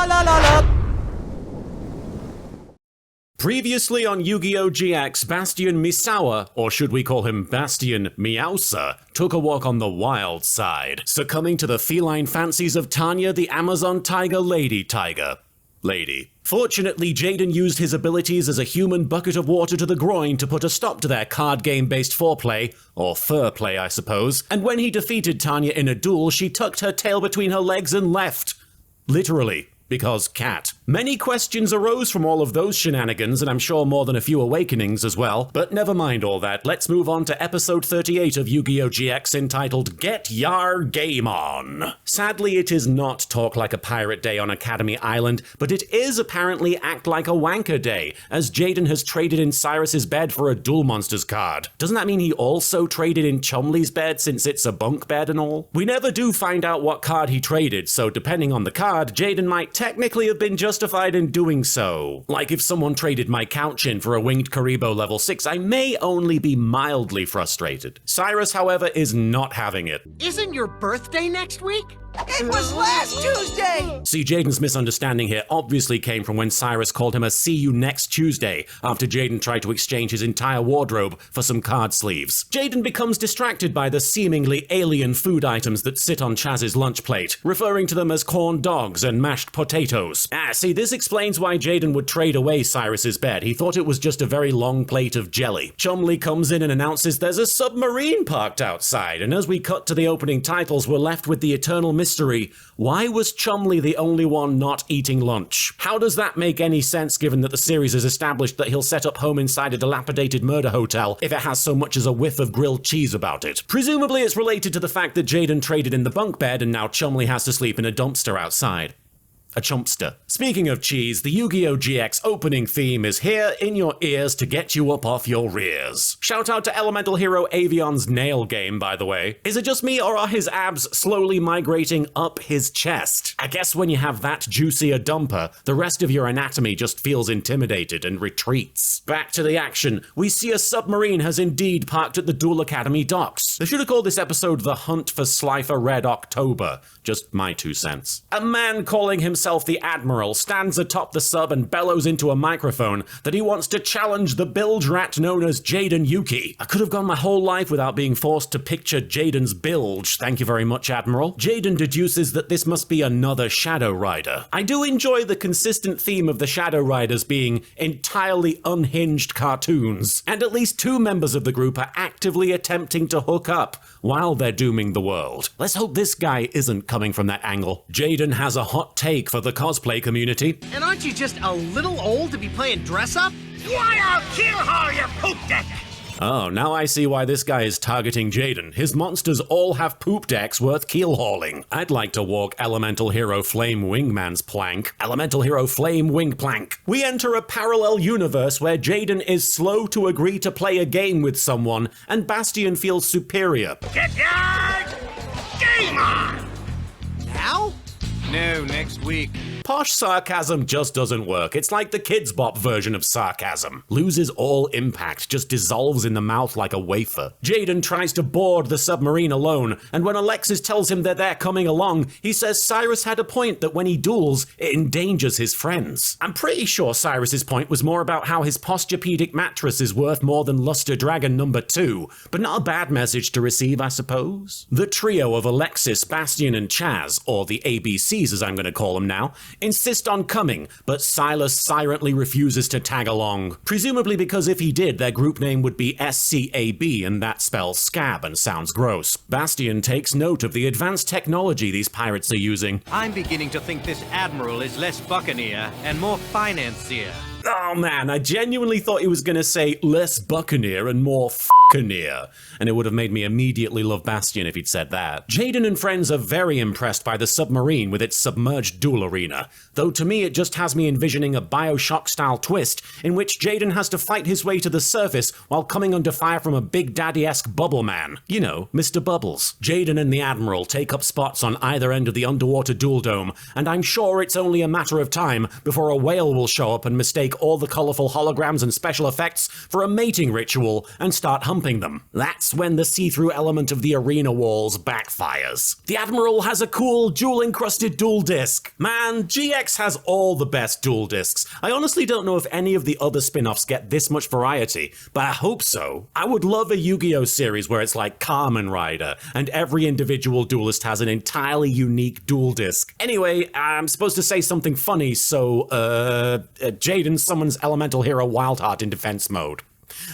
la la la. Previously on Yu-Gi-Oh! GX, Bastion Misawa, or should we call him Bastion Meowsa, took a walk on the wild side, succumbing to the feline fancies of Tanya the Amazon Tiger Lady Tiger. Lady. Fortunately, Jaden used his abilities as a human bucket of water to the groin to put a stop to their card game-based foreplay, or fur play I suppose, and when he defeated Tanya in a duel, she tucked her tail between her legs and left. Literally. Because cat. Many questions arose from all of those shenanigans, and I'm sure more than a few awakenings as well. But never mind all that, let's move on to episode 38 of Yu-Gi-Oh! GX entitled Get Yarr Game On. Sadly, it is not Talk Like a Pirate Day on Academy Island, but it is apparently Act Like a Wanker Day, as Jaden has traded in Cyrus's bed for a Duel Monsters card. Doesn't that mean he also traded in Chumley's bed since it's a bunk bed and all? We never do find out what card he traded, so depending on the card, Jaden might technically have been justified in doing so. Like if someone traded my couch in for a winged Kuriboh level 6, I may only be mildly frustrated. Cyrus, however, is not having it. Isn't your birthday next week? It was last Tuesday! See, Jaden's misunderstanding here obviously came from when Cyrus called him a "see you next Tuesday" after Jaden tried to exchange his entire wardrobe for some card sleeves. Jaden becomes distracted by the seemingly alien food items that sit on Chaz's lunch plate, referring to them as corn dogs and mashed potatoes. See, this explains why Jaden would trade away Cyrus's bed. He thought it was just a very long plate of jelly. Chumley comes in and announces there's a submarine parked outside, and as we cut to the opening titles, we're left with the eternal mystery. Why was Chumley the only one not eating lunch? How does that make any sense given that the series has established that he'll set up home inside a dilapidated murder hotel if it has so much as a whiff of grilled cheese about it? Presumably it's related to the fact that Jaden traded in the bunk bed and now Chumley has to sleep in a dumpster outside. A chumpster. Speaking of cheese, the Yu-Gi-Oh! GX opening theme is here in your ears to get you up off your rears. Shout out to Elemental Hero Avion's nail game, by the way. Is it just me or are his abs slowly migrating up his chest? I guess when you have that juicy a dumper, the rest of your anatomy just feels intimidated and retreats. Back to the action. We see a submarine has indeed parked at the Duel Academy docks. They should have called this episode The Hunt for Slifer Red October. Just my 2 cents. A man calling himself the Admiral stands atop the sub and bellows into a microphone that he wants to challenge the bilge rat known as Jaden Yuki. I could have gone my whole life without being forced to picture Jaden's bilge, thank you very much, Admiral. Jaden deduces that this must be another Shadow Rider. I do enjoy the consistent theme of the Shadow Riders being entirely unhinged cartoons, and at least 2 members of the group are actively attempting to hook up while they're dooming the world. Let's hope this guy isn't coming from that angle. Jaden has a hot take for the cosplay community. And aren't you just a little old to be playing dress-up? Why, I'll kill all your poop deck! Oh, now I see why this guy is targeting Jaden. His monsters all have poop decks worth keel hauling. I'd like to walk Elemental Hero Flame Wingman's plank. Elemental Hero Flame Wing Plank. We enter a parallel universe where Jaden is slow to agree to play a game with someone, and Bastion feels superior. Get your game on! Now? No, next week. Posh sarcasm just doesn't work. It's like the Kids Bop version of sarcasm. Loses all impact, just dissolves in the mouth like a wafer. Jaden tries to board the submarine alone, and when Alexis tells him that they're coming along, he says Cyrus had a point that when he duels, it endangers his friends. I'm pretty sure Cyrus's point was more about how his posturepedic mattress is worth more than Luster Dragon number 2, but not a bad message to receive, I suppose. The trio of Alexis, Bastion, and Chaz, or the ABCs as I'm going to call them now, insist on coming, but Silas silently refuses to tag along. Presumably because if he did, their group name would be SCAB, and that spells scab and sounds gross. Bastion takes note of the advanced technology these pirates are using. I'm beginning to think this admiral is less buccaneer and more financier. Oh man, I genuinely thought he was gonna say less buccaneer and more f***aneer, and it would have made me immediately love Bastion if he'd said that. Jaden and friends are very impressed by the submarine with its submerged duel arena, though to me it just has me envisioning a Bioshock-style twist in which Jaden has to fight his way to the surface while coming under fire from a Big Daddy-esque bubble man. You know, Mr. Bubbles. Jaden and the Admiral take up spots on either end of the underwater duel dome, and I'm sure it's only a matter of time before a whale will show up and mistake all the colorful holograms and special effects for a mating ritual and start humping thumping them. That's when the see-through element of the arena walls backfires. The Admiral has a cool jewel-encrusted dual disc. Man, GX has all the best dual discs. I honestly don't know if any of the other spin-offs get this much variety, but I hope so. I would love a Yu-Gi-Oh! Series where it's like Kamen Rider, and every individual duelist has an entirely unique dual disc. Anyway, I'm supposed to say something funny, so, Jaden summons Elemental Hero Wildheart in defense mode.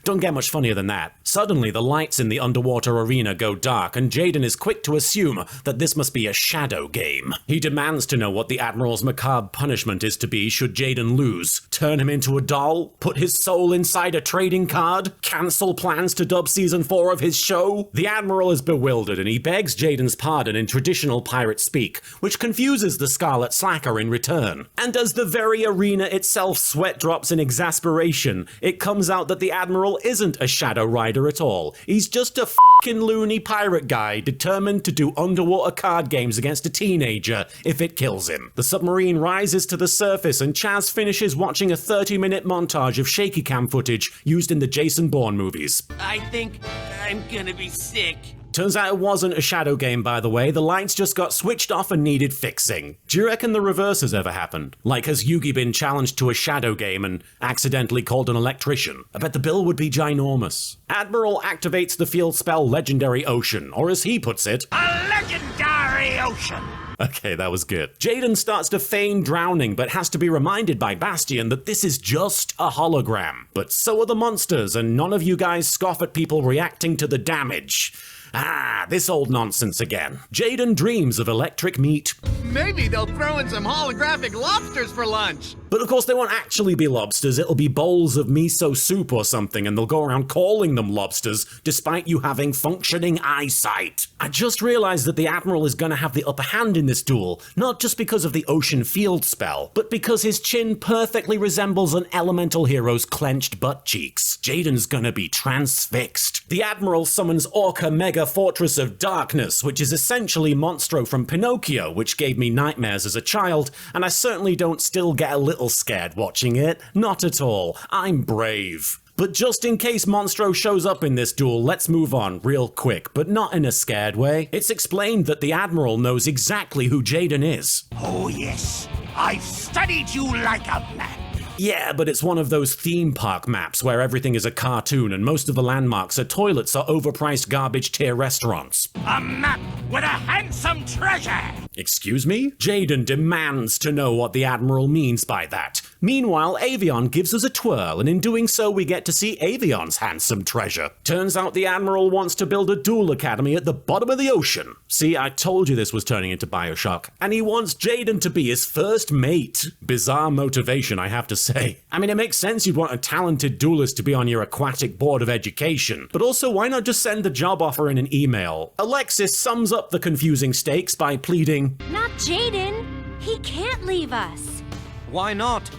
Don't get much funnier than that. Suddenly, the lights in the underwater arena go dark, and Jaden is quick to assume that this must be a shadow game. He demands to know what the Admiral's macabre punishment is to be should Jaden lose. Turn him into a doll? Put his soul inside a trading card? Cancel plans to dub Season 4 of his show? The Admiral is bewildered, and he begs Jaden's pardon in traditional pirate speak, which confuses the Scarlet Slacker in return. And as the very arena itself sweat drops in exasperation, it comes out that the Admiral isn't a Shadow Rider at all. He's just a f***ing loony pirate guy determined to do underwater card games against a teenager if it kills him. The submarine rises to the surface and Chaz finishes watching a 30-minute montage of shaky cam footage used in the Jason Bourne movies. I think I'm gonna be sick. Turns out it wasn't a shadow game, by the way. The lights just got switched off and needed fixing. Do you reckon the reverse has ever happened? Like, has Yugi been challenged to a shadow game and accidentally called an electrician? I bet the bill would be ginormous. Admiral activates the field spell Legendary Ocean, or as he puts it, A legendary ocean. okay, that was good. Jaden starts to feign drowning, but has to be reminded by Bastion that this is just a hologram. But so are the monsters, and none of you guys scoff at people reacting to the damage. Ah, this old nonsense again. Jaden dreams of electric meat. Maybe they'll throw in some holographic lobsters for lunch. But of course they won't actually be lobsters, it'll be bowls of miso soup or something, and they'll go around calling them lobsters, despite you having functioning eyesight. I just realized that the Admiral is gonna have the upper hand in this duel, not just because of the ocean field spell, but because his chin perfectly resembles an elemental hero's clenched butt cheeks. Jaden's gonna be transfixed. The Admiral summons Orca Mega Fortress of Darkness, which is essentially Monstro from Pinocchio, which gave me nightmares as a child, and I certainly don't still get a little scared watching it. Not at all. I'm brave. But just in case Monstro shows up in this duel, let's move on real quick, but not in a scared way. It's explained that the Admiral knows exactly who Jaden is. Oh yes, I've studied you like a map. Yeah, but it's one of those theme park maps where everything is a cartoon and most of the landmarks are toilets or overpriced garbage tier restaurants. A map with a handsome treasure. Excuse me? Jaden demands to know what the Admiral means by that. Meanwhile, Avion gives us a twirl, and in doing so we get to see Avion's handsome treasure. Turns out the Admiral wants to build a duel academy at the bottom of the ocean. See, I told you this was turning into Bioshock. And he wants Jaden to be his first mate. Bizarre motivation, I have to say. I mean, it makes sense you'd want a talented duelist to be on your aquatic board of education. But also, why not just send the job offer in an email? Alexis sums up the confusing stakes by pleading, Not Jaden. He can't leave us. Why not?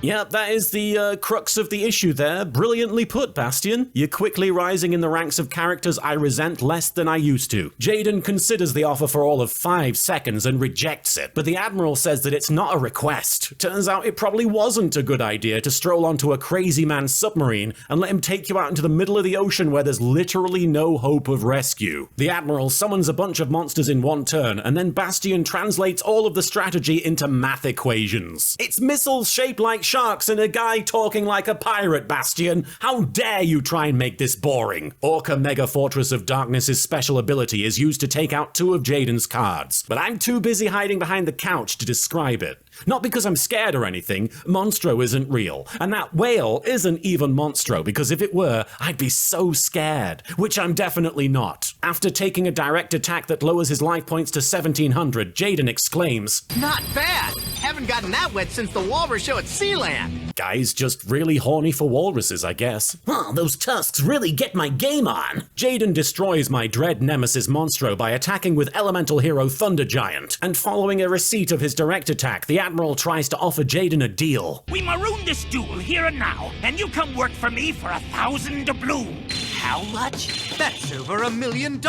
yeah, that is the crux of the issue there. Brilliantly put, Bastion. You're quickly rising in the ranks of characters I resent less than I used to. Jaden considers the offer for all of 5 seconds and rejects it, but the Admiral says that it's not a request. Turns out it probably wasn't a good idea to stroll onto a crazy man's submarine and let him take you out into the middle of the ocean where there's literally no hope of rescue. The Admiral summons a bunch of monsters in one turn, and then Bastion translates all of the strategy into math equations. It's missiles shaped like sharks and a guy talking like a pirate, Bastion. How dare you try and make this boring? Orca Mega Fortress of Darkness's special ability is used to take out 2 of Jaden's cards, but I'm too busy hiding behind the couch to describe it. Not because I'm scared or anything, Monstro isn't real, and that whale isn't even Monstro, because if it were, I'd be so scared, which I'm definitely not. After taking a direct attack that lowers his life points to 1700, Jaden exclaims, Not bad. Haven't gotten that wet since the walrus show at Sealand. Guy's just really horny for walruses, I guess. Oh, those tusks really get my game on. Jaden destroys my dread nemesis Monstro by attacking with elemental hero Thunder Giant, and following a receipt of his direct attack, the Admiral tries to offer Jaden a deal. We maroon this duel here and now, and you come work for me for 1,000 doubloons. How much? That's over $1 million.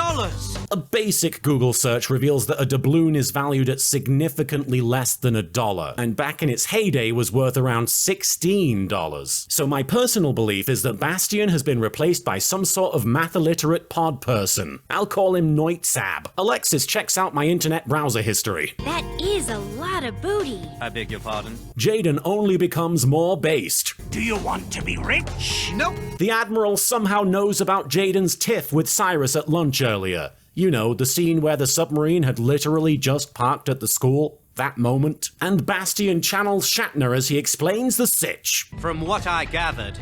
A basic Google search reveals that a doubloon is valued at significantly less than $1, and back in its heyday was worth around $16. So my personal belief is that Bastion has been replaced by some sort of math-illiterate pod person. I'll call him Noitzab. Alexis checks out my internet browser history. That is a lot of booty. I beg your pardon? Jaden only becomes more based. Do you want to be rich? Nope. The Admiral somehow knows about Jaden's tiff with Cyrus at lunch earlier. You know, the scene where the submarine had literally just parked at the school. That moment. And Bastion channels Shatner as he explains the sitch. From what I gathered,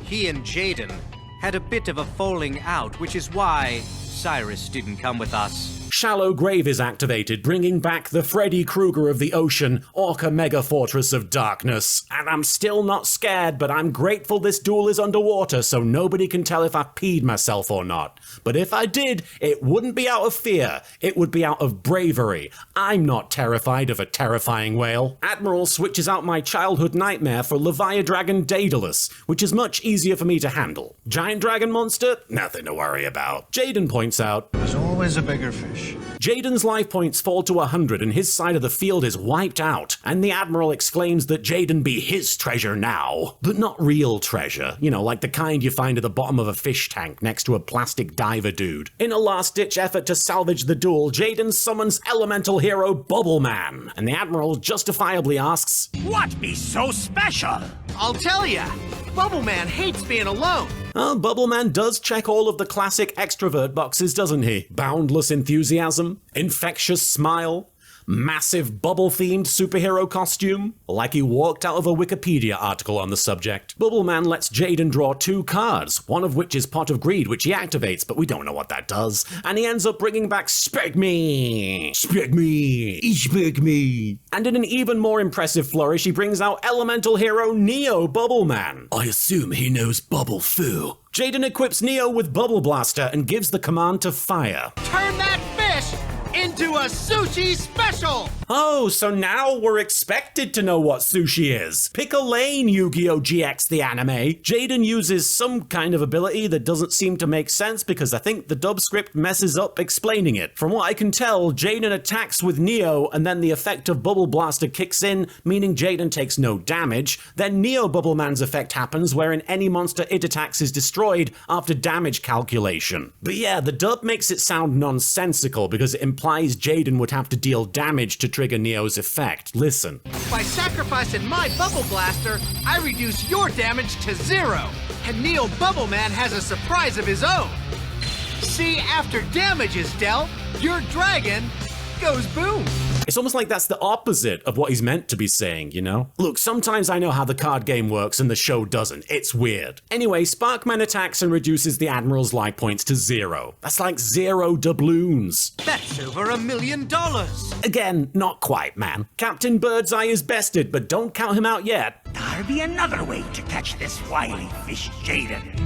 he and Jaden had a bit of a falling out, which is why Cyrus didn't come with us. Shallow Grave is activated, bringing back the Freddy Krueger of the ocean, Orca Mega Fortress of Darkness. And I'm still not scared, but I'm grateful this duel is underwater so nobody can tell if I peed myself or not. But if I did, it wouldn't be out of fear. It would be out of bravery. I'm not terrified of a terrifying whale. Admiral switches out my childhood nightmare for Leviadragon Daedalus, which is much easier for me to handle. Giant dragon monster? Nothing to worry about. Jaden points out, There's always a bigger fish. Jaden's life points fall to 100 and his side of the field is wiped out, and the Admiral exclaims that Jaden be his treasure now. But not real treasure, you know, like the kind you find at the bottom of a fish tank next to a plastic diver dude. In a last-ditch effort to salvage the duel, Jaden summons elemental hero Bubble Man, and the Admiral justifiably asks, What be so special? I'll tell ya. Bubble Man hates being alone. Bubble Man does check all of the classic extrovert boxes, doesn't he? Boundless enthusiasm, infectious smile, massive bubble-themed superhero costume, like he walked out of a Wikipedia article on the subject. Bubble Man lets Jaden draw 2 cards, one of which is Pot of Greed, which he activates, but we don't know what that does. And he ends up bringing back Speg Me! Speg Me! Speg Me! And in an even more impressive flourish, he brings out elemental hero Neo Bubble Man. I assume he knows Bubble Foo. Jaden equips Neo with Bubble Blaster and gives the command to fire. Turn that fish into a sushi special! Oh, so now we're expected to know what sushi is. Pick a lane, YGO GX the anime. Jaden uses some kind of ability that doesn't seem to make sense because I think the dub script messes up explaining it. From what I can tell, Jaden attacks with Neo and then the effect of Bubble Blaster kicks in, meaning Jaden takes no damage. Then Neo Bubble Man's effect happens wherein any monster it attacks is destroyed after damage calculation. But yeah, the dub makes it sound nonsensical because it implies Jaden would have to deal damage to trigger Neo's effect. Listen. By sacrificing my Bubble Blaster, I reduce your damage to 0. And Neo Bubble Man has a surprise of his own. See, after damage is dealt, your dragon goes boom. It's almost like that's the opposite of what he's meant to be saying, you know? Look, sometimes I know how the card game works and the show doesn't. It's weird. Anyway, Sparkman attacks and reduces the Admiral's life points to 0. That's like 0 doubloons. That's over $1 million. Again, not quite, man. Captain Birdseye is bested, but don't count him out yet. There'll be another way to catch this wily fish, Jaden.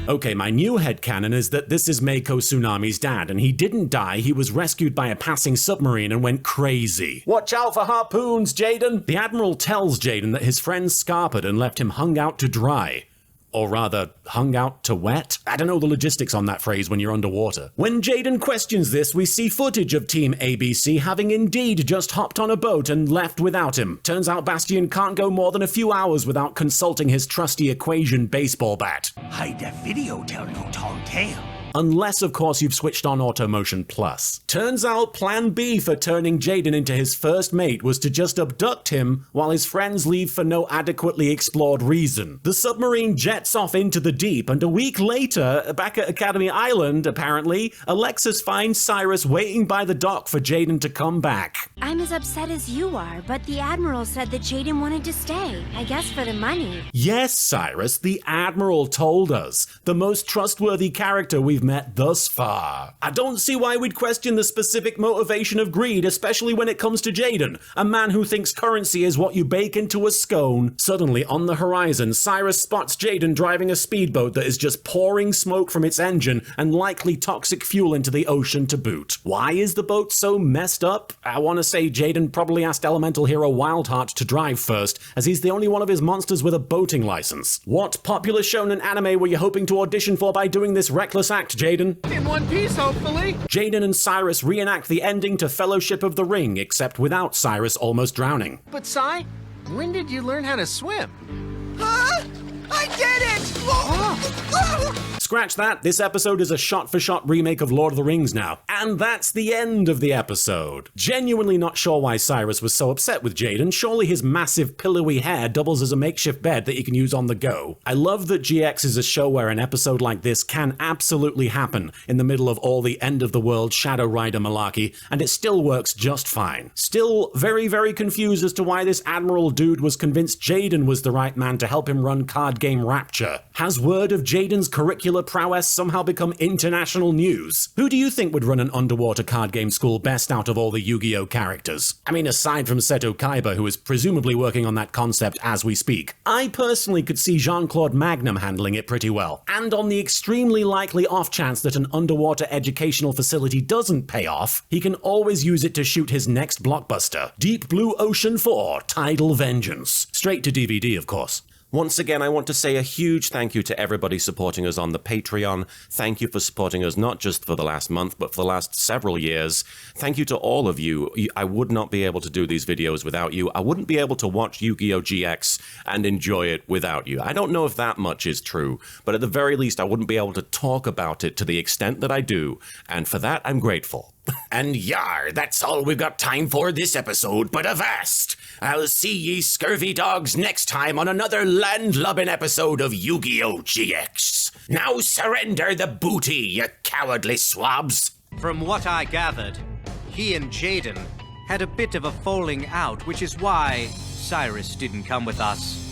Okay, my new headcanon is that this is Mako Tsunami's dad, and he didn't die, he was rescued by a passing submarine and went crazy. Watch out for harpoons, Jaden! The Admiral tells Jaden that his friend scarpered and left him hung out to dry. Or rather, hung out to wet? I don't know the logistics on that phrase when you're underwater. When Jaden questions this, we see footage of Team ABC having indeed just hopped on a boat and left without him. Turns out Bastion can't go more than a few hours without consulting his trusty equation baseball bat. Hide that video tell no tall tale. Unless, of course, you've switched on Automotion Plus. Turns out plan B for turning Jaden into his first mate was to just abduct him while his friends leave for no adequately explored reason. The submarine jets off into the deep, and a week later, back at Academy Island, apparently, Alexis finds Cyrus waiting by the dock for Jaden to come back. I'm as upset as you are, but the Admiral said that Jaden wanted to stay. I guess for the money. Yes, Cyrus, the Admiral told us. The most trustworthy character we've we've met thus far. I don't see why we'd question the specific motivation of greed, especially when it comes to Jaden, a man who thinks currency is what you bake into a scone. Suddenly, on the horizon, Cyrus spots Jaden driving a speedboat that is just pouring smoke from its engine and likely toxic fuel into the ocean to boot. Why is the boat so messed up? I want to say Jaden probably asked elemental hero Wildheart to drive first, as he's the only one of his monsters with a boating license. What popular shonen anime were you hoping to audition for by doing this reckless act, Jaden? In one piece, hopefully. Jaden and Cyrus reenact the ending to Fellowship of the Ring, except without Cyrus almost drowning. But, Sai, when did you learn how to swim? I did it! Scratch that, this episode is a shot-for-shot remake of Lord of the Rings now. And that's the end of the episode. Genuinely not sure why Cyrus was so upset with Jaden. Surely his massive pillowy hair doubles as a makeshift bed that you can use on the go. I love that GX is a show where an episode like this can absolutely happen in the middle of all the end-of-the-world Shadow Rider malarkey, and it still works just fine. Still very, very confused as to why this Admiral dude was convinced Jaden was the right man to help him run card game Rapture. Has word of Jaden's curricular prowess somehow become international news? Who do you think would run an underwater card game school best out of all the Yu-Gi-Oh characters? I mean, aside from LittleKuriboh, who is presumably working on that concept as we speak. I personally could see Jean-Claude Magnum handling it pretty well. And on the extremely likely off chance that an underwater educational facility doesn't pay off, he can always use it to shoot his next blockbuster, Deep Blue Ocean 4: Tidal Vengeance. Straight to DVD, of course. Once again, I want to say a huge thank you to everybody supporting us on the Patreon. Thank you for supporting us not just for the last month, but for the last several years. Thank you to all of you. I would not be able to do these videos without you. I wouldn't be able to watch YGO GX and enjoy it without you. I don't know if that much is true, but at the very least, I wouldn't be able to talk about it to the extent that I do, and for that, I'm grateful. And Yarr, that's all we've got time for this episode, but avast! I'll see ye scurvy dogs next time on another land-lubbing episode of Yu-Gi-Oh! GX. Now surrender the booty, you cowardly swabs! From what I gathered, he and Jaden had a bit of a falling out, which is why Cyrus didn't come with us.